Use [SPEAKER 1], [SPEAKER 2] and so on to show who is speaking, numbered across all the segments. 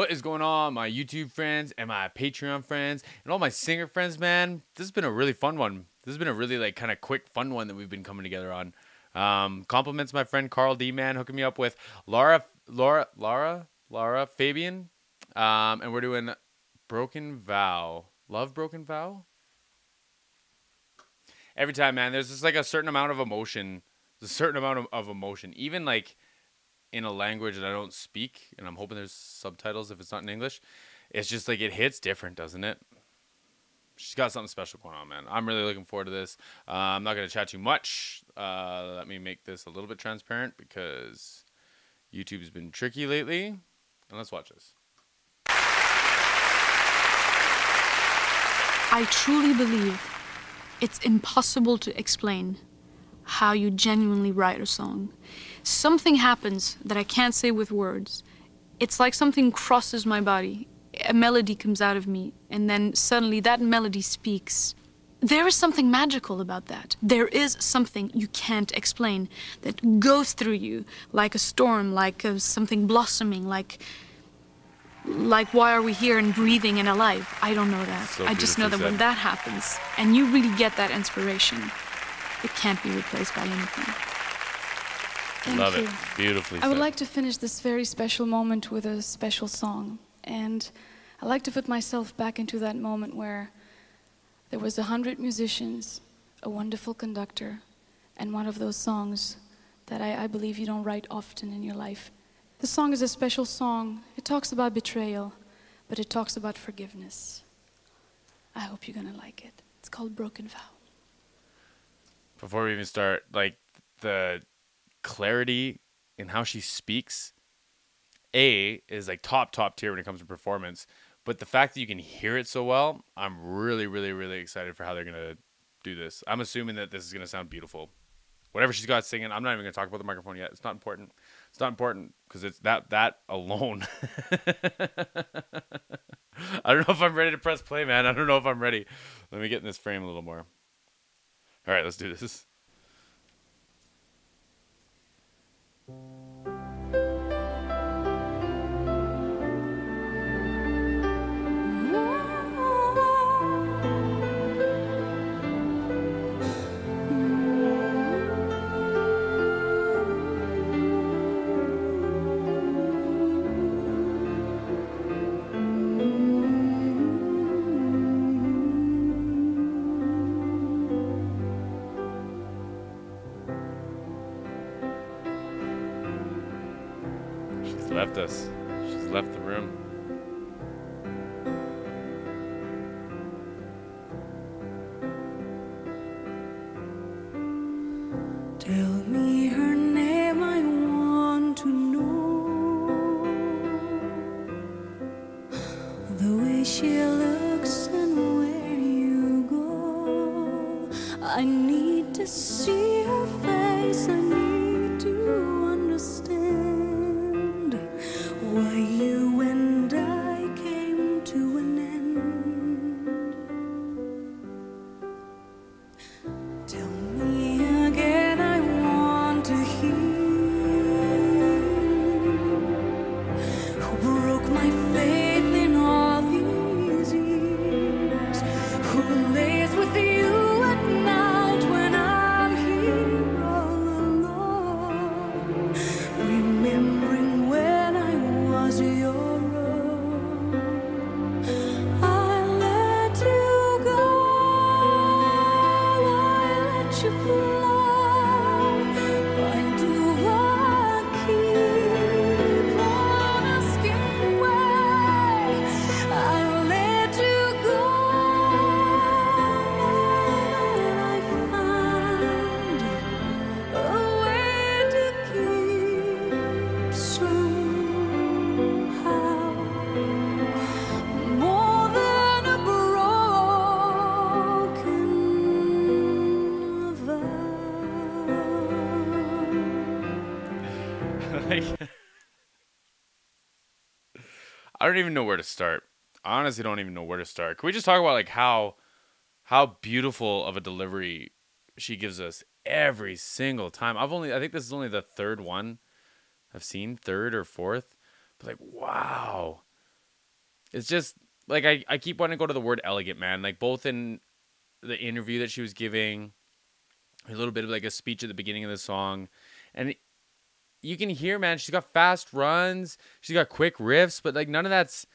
[SPEAKER 1] What is going on, my YouTube friends and my Patreon friends and all my singer friends, man? This has been a really fun one. This has been a really like kind of quick, fun one that we've been coming together on. Compliments my friend Carl D, man, hooking me up with Lara Fabian. And we're doing Broken Vow. Love Broken Vow? Every time, man, there's just like a certain amount of emotion. There's a certain amount of emotion. Even like in a language that I don't speak, and I'm hoping there's subtitles if it's not in English. It's just like it hits different, doesn't it? She's got something special going on, man. I'm really looking forward to this. I'm not going to chat too much. Let me make this a little bit transparent because YouTube's been tricky lately. And let's watch this.
[SPEAKER 2] I truly believe it's impossible to explain how you genuinely write a song. Something happens that I can't say with words. It's like something crosses my body. A melody comes out of me, and then suddenly that melody speaks. There is something magical about that. There is something you can't explain that goes through you like a storm, like something blossoming, like why are we here and breathing and alive? I don't know that.
[SPEAKER 1] So
[SPEAKER 2] I just know that
[SPEAKER 1] beautifully
[SPEAKER 2] when that happens, and you really get that inspiration, it can't be replaced by anything.
[SPEAKER 1] Love it. Beautifully
[SPEAKER 3] I would
[SPEAKER 1] said.
[SPEAKER 3] like to finish this very special moment with a special song. And I like to put myself back into that moment where there was 100 musicians, a wonderful conductor, and one of those songs that I believe you don't write often in your life. The song is a special song. It talks about betrayal, but it talks about forgiveness. I hope you're gonna like it. It's called Broken Vow.
[SPEAKER 1] Before we even start, like the clarity in how she speaks, is like top tier when it comes to performance. But the fact that you can hear it so well, I'm really excited for how they're gonna do this. I'm assuming that this is gonna sound beautiful. Whatever she's got singing, I'm not even gonna talk about the microphone yet. It's not important. It's not important because it's that alone. I don't know if I'm ready to press play, man. I don't know if I'm ready. Let me get in this frame a little more. All right, let's do this. She's left us. She's left the room.
[SPEAKER 4] Tell me her name, I want to know the way she looks and where you go. I need to see her face, I need to understand why you and I came to an end. Tell me again, I want to hear who broke my faith in all these years, who lays with you at night when I'm here all alone, remembering when I was your own. I let you go, I let you fly. Why do I keep on asking why? I let you go, and I find a way to keep somehow more than a broken vow.
[SPEAKER 1] Like, I don't even know where to start. I honestly don't even know where to start. Can we just talk about like how beautiful of a delivery she gives us every single time? I think this is only the third one I've seen, third or fourth. But like, wow. it's just like I keep wanting to go to the word elegant, man. Like both in the interview that she was giving, a little bit of like a speech at the beginning of the song, and you can hear, man, she's got fast runs, she's got quick riffs, but like none of that's,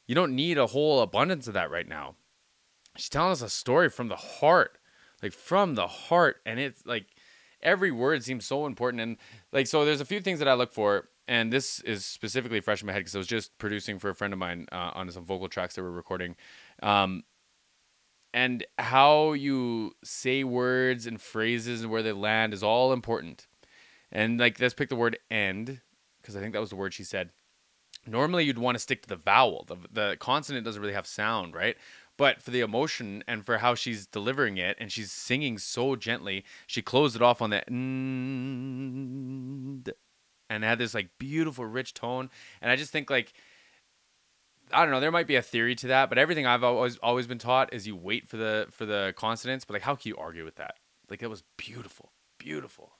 [SPEAKER 1] you don't need a whole abundance of that right now. She's telling us a story from the heart, like from the heart, and it's like every word seems so important. And like, so there's a few things that I look for, and this is specifically fresh in my head because I was just producing for a friend of mine on some vocal tracks that we're recording. And how you say words and phrases and where they land is all important. And like, let's pick the word end, because I think that was the word she said. Normally you'd want to stick to the vowel. The consonant doesn't really have sound, right? But for the emotion and for how she's delivering it, and she's singing so gently, she closed it off on that and had this like beautiful rich tone. And I just think like, I don't know, there might be a theory to that, but everything I've always been taught is you wait for the consonants. But like, how can you argue with that? Like, it was beautiful, beautiful.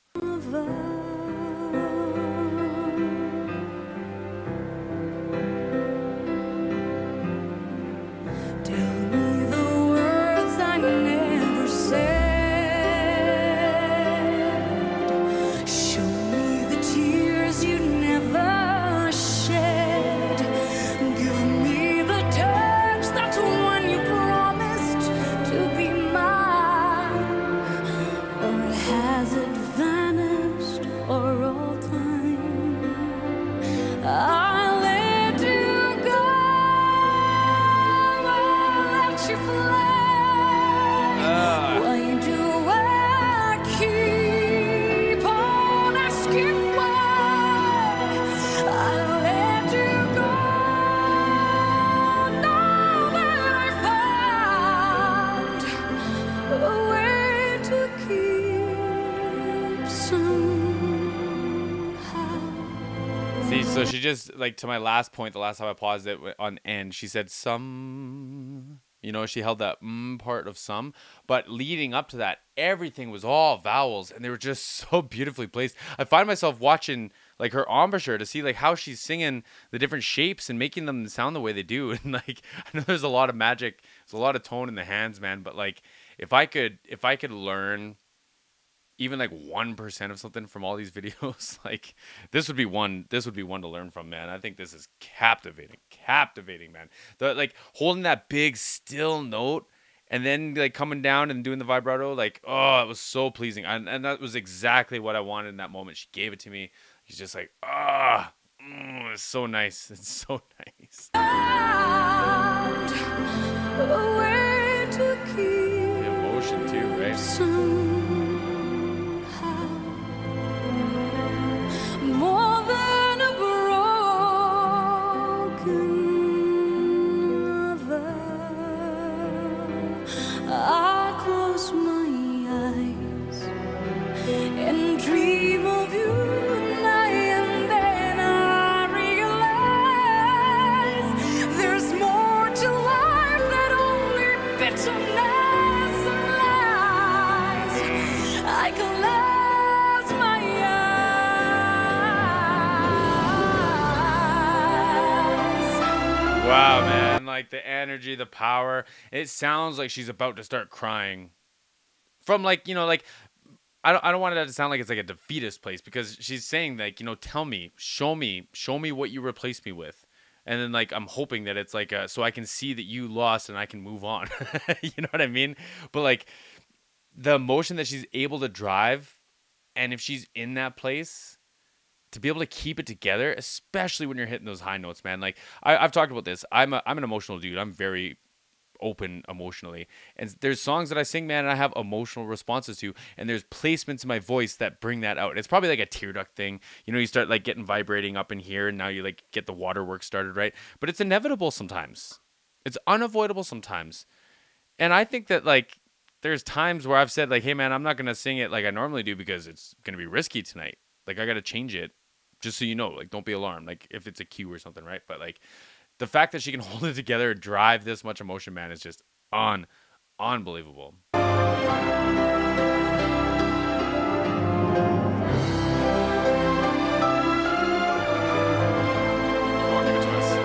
[SPEAKER 1] So she just, like, to my last point, the last time I paused it on end, she said some, you know, she held that part of some, but leading up to that, everything was all vowels, and they were just so beautifully placed. I find myself watching, like, her embouchure to see, like, how she's singing the different shapes and making them sound the way they do. And, like, I know there's a lot of magic, there's a lot of tone in the hands, man, but, like, if I could learn even like 1% of something from all these videos, like this would be one to learn from, man. I think this is captivating, man. Like holding that big still note and then like coming down and doing the vibrato, like, oh, it was so pleasing. And that was exactly what I wanted in that moment. She gave it to me. She's just like, it's so nice. It's so nice. The emotion too, right?
[SPEAKER 4] More than a broken lover, I close my eyes and dream of you, and then I realize there's more to life than only bitterness and lies. I close my eyes.
[SPEAKER 1] Wow, man, like the energy, the power. It sounds like she's about to start crying. From like, you know, like I don't want it to sound like it's like a defeatist place, because she's saying like, you know, tell me, show me what you replaced me with. And then like I'm hoping that it's like so I can see that you lost and I can move on. You know what I mean? But like the emotion that she's able to drive, and if she's in that place, to be able to keep it together, especially when you're hitting those high notes, man. Like I've talked about this. I'm an emotional dude. I'm very open emotionally, and there's songs that I sing, man, and I have emotional responses to, and there's placements in my voice that bring that out. It's probably like a tear duct thing, you know, you start like getting vibrating up in here, and now you like get the waterworks started, right? But it's inevitable sometimes, it's unavoidable sometimes. And I think that like there's times where I've said like, hey man, I'm not gonna sing it like I normally do because it's gonna be risky tonight, like I gotta change it, just so you know, like don't be alarmed, like if it's a cue or something, right? But like the fact that she can hold it together and drive this much emotion, man, is just unbelievable. Come on, give it to us.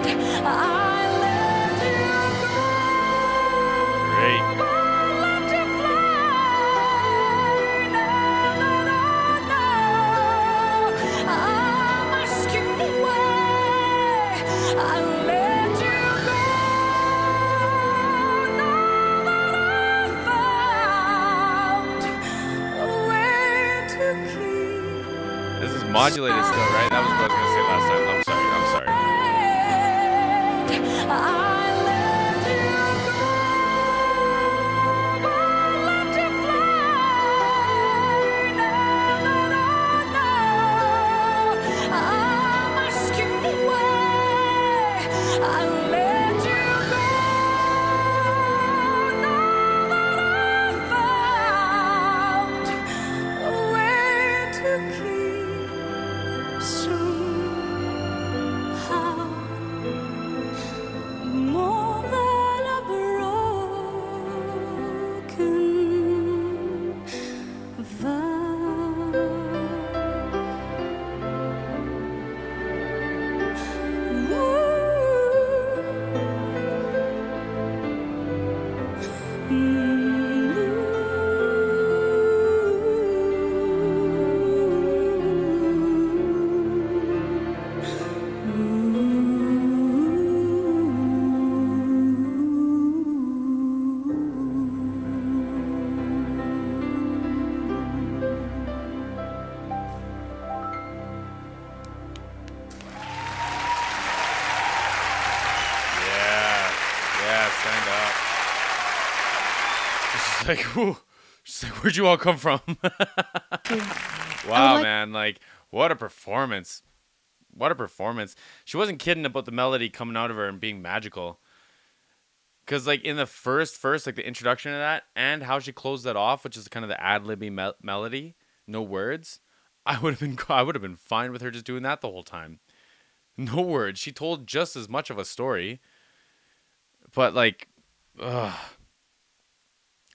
[SPEAKER 4] I let you go.
[SPEAKER 1] Great.
[SPEAKER 4] Let you fly. No, no, no, no. I'm asking why I let you go. Now that I found a way to keep.
[SPEAKER 1] This is modulated still, right? That was what I was gonna say last time. I'm sorry. I'm sorry.
[SPEAKER 4] I let you go, let you fly. No, no, no, no. I'm asking why I let you go. Now that I found a way to keep somehow. More than a broken vow.
[SPEAKER 1] Yeah. Yeah, stand up. It's just like, whew. Just like, where'd you all come from? Wow, man. Like, what a performance. What a performance. She wasn't kidding about the melody coming out of her and being magical. Because, like, in the first, like, the introduction to that and how she closed that off, which is kind of the ad-libby melody, no words, I would have been fine with her just doing that the whole time. No words. She told just as much of a story. But, like, ugh.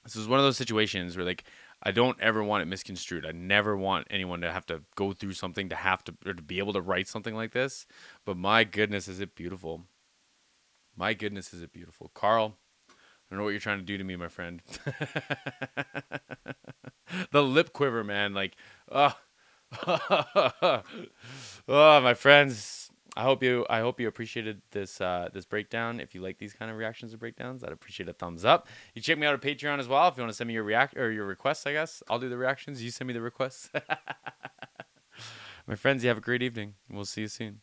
[SPEAKER 1] This is one of those situations where, like, I don't ever want it misconstrued. I never want anyone to have to go through something or to be able to write something like this. But my goodness, is it beautiful. My goodness, is it beautiful. Carl, I don't know what you're trying to do to me, my friend. The lip quiver, man. Like, oh, oh, my friends. I hope you appreciated this this breakdown. If you like these kind of reactions or breakdowns, I'd appreciate a thumbs up. You check me out on Patreon as well if you want to send me your your requests. I guess I'll do the reactions. You send me the requests. My friends, you have a great evening. We'll see you soon.